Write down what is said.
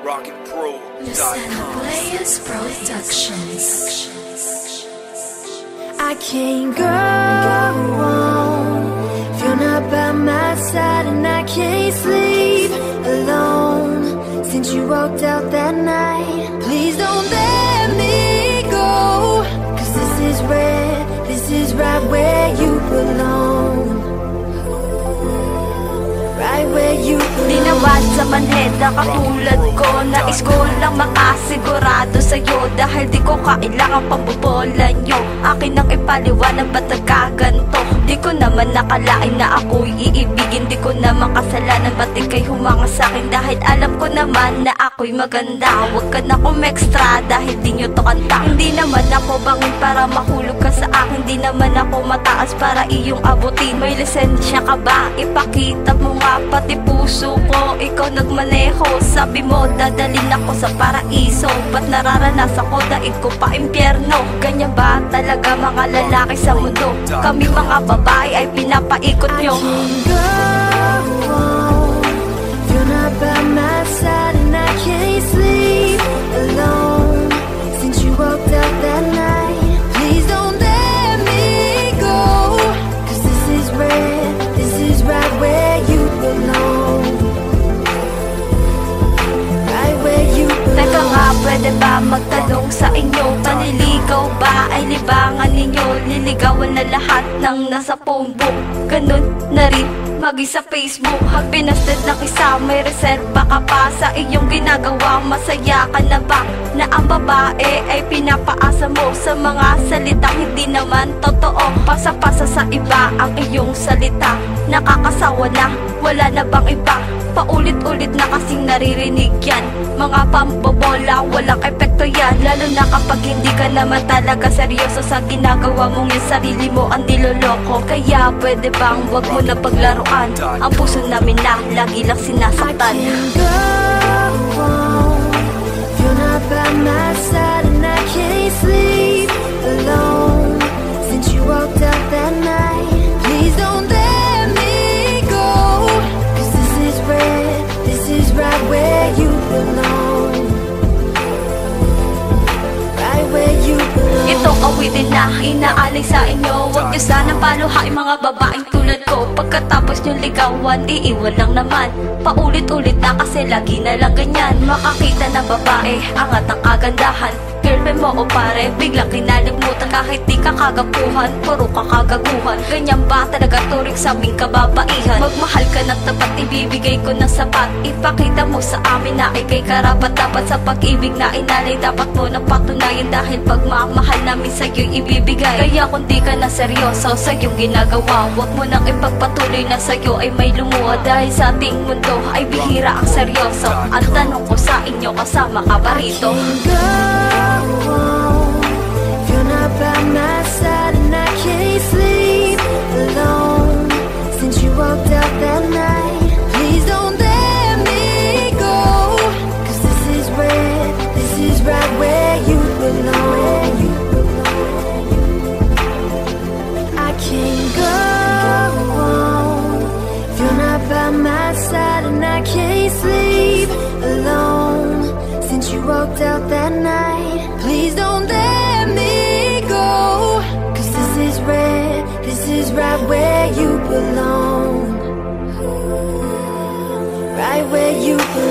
Players Productions. I can't go on if you're not by my side, and I can't sleep alone since you walked out that night. Please don't let me go, 'cause this is right where you belong. Right where you belong. Dinawad sa manheda katulad ko, nais ko lang makasigurado sa'yo, dahil di ko kailangan pambobolan nyo. Akin ang ipaliwanag ba't nagkaganto. Di ko naman nakalain na ako'y iibigin. Di ko naman kasalanan ba't ika'y humanga sa'kin, dahil alam ko naman na ako'y maganda. Huwag ka na kumextra dahil di nyo to kanta. Hindi naman ako bangin para mahulog ka sa akin. Di naman ako mataas para iyong abutin. May lisensya ka ba? Ipakita mo nga, pati puso ko ikaw nagmaneho. Sabi mo dadalhin ako sa paraiso, ba't nararanasan ko daig ko pa impyerno? Ganyan ba talaga mga lalaki sa mundo? Kami mga babae ay pinapaikot nyo. I can't go on if you're not by my side, and I can't sleep alone since you walked out that night. Please don't let me go, 'cause this is right where you belong. Right where you belong. Teka nga, pwede ba magtanong sa inyo? Panliligaw ba ay libangan ninyo? Liligawan na lahat ng nasa phone book. Ganun na rin magi sa Facebook. Pag pinasted ng isa, may reserva ka pa sa iyong ginagawa. Masaya ka na ba na ang babae ay pinapaasa mo sa mga salitang hindi naman totoo? Pasa-pasa sa iba ang iyong salita. Nakakasawa na, wala na bang iba? Paulit-ulit na kasing naririnig yan. Mga pambobola, walang epekto yan. Lalo na kapag hindi ka naman talaga seryoso sa ginagawa mong yung sarili mo ang niloloko. Kaya pwede bang wag mo na paglaruan ang puso namin na lagi lang sinasaktan. I can't go on if you're not by my side, and I can't sleep alone since you walked out that night. Please don't let me go, 'cause this is right where you belong. Right where you belong. Itong awitin na inaalay sa inyo, huwag niyo sana paluhain mga babaeng tulad ko. Pagkatapos nyo ligawan, iiwan lang naman. Paulit-ulit na kasi lagi na lang ganyan. Makakita ng babae, angat ang kagandahan. Girlfriend mo o pare, biglang kinalimutan kahit di ka kagapuhan. Puro ka kagaguhan. Ganyan ba talaga turing sa aming kababaihan? Magmahal ka ng tapat, ibibigay ko ng sapat. Ipakita mo sa amin na ikay karapat dapat sa pag-ibig na inalay. Dapat mo na patunayan dahil pagmamahal namin sa'yo'y ibibigay. Kaya kung di ka na seryoso sa iyong ginagawa, huwag mo nang ipagpatuloy na sa'yo ay may lumuha. Dahil sa ating mundo ay bihira ang seryoso. Ang tanong ko sa inyo, kasama ka ba rito? If you're not by my side, and I can't sleep alone since you walked out that night. Please don't let me go, 'cause this is right where you belong. I can't go on if you're not by my side, and I can't sleep alone since you walked out that night. Please don't let me go, 'cause this is right where you belong. Right where you belong.